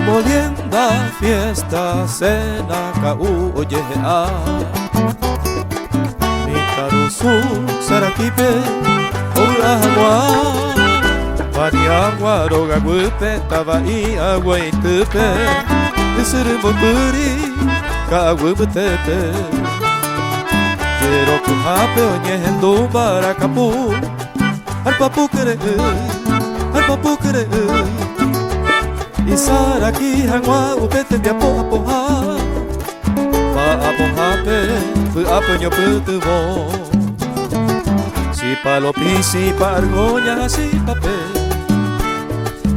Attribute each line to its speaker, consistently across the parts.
Speaker 1: Molienda, fiesta, cena, oye a Mitarusu, Saraquipe, Olagua, Pariagua, Roga Gupe, Tavaí, Agua y Tepe, Isiriburi, Caguetepe. Quiero que jape oñendo Baracapu, al papu quere, Isaraki hangwa upete bia poha poha Pa apoha pe pu aponyo putu bo Si palopi si pargoña si pape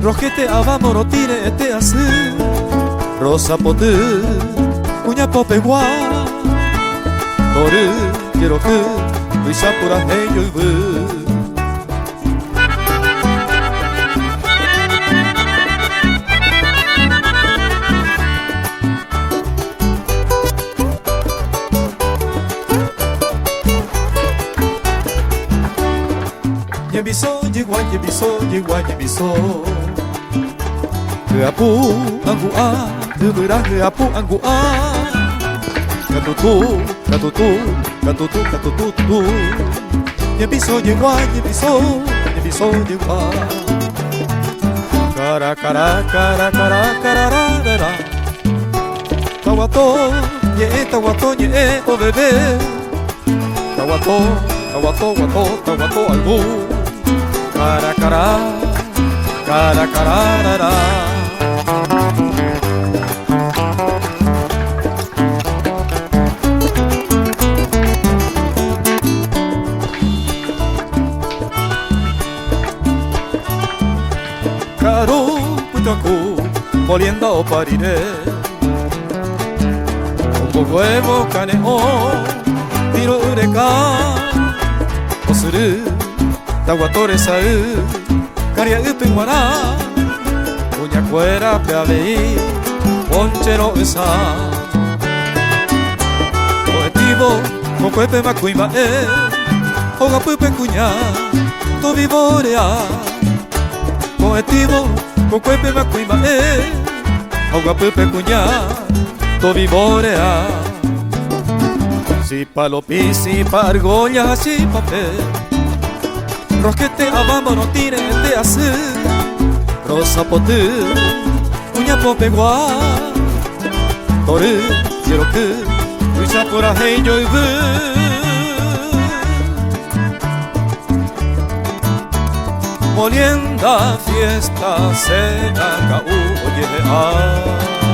Speaker 1: Rojete avamo rotire ete asu Rosa potu uña pope gua Toru quiero que Uisapura heyo ibu Yebiso, yebiso Apu, anggu a Debera apu, anggu a Katutu Yebiso, Cara Tawato, ye, o bebé Tawato, albu Cara, Caro, putaku, molienda o parire Un huevo, canejo, tiro ureka Osuru Tawatore sau, karia upen wara Uña cuera peavei, ponchero esa Poetivo, mokuepe makuima Hoga pupe kuña, to vivorea Poetivo, mokuepe makuima Hoga pupe kuña, to vivorea Si palopi, si pargoña, si papel Rosquete avamo no tire de asu Rosa potu Uña pope gua Toru quiero que Uisapura heyo ibu Molienda, fiesta, cena, oye a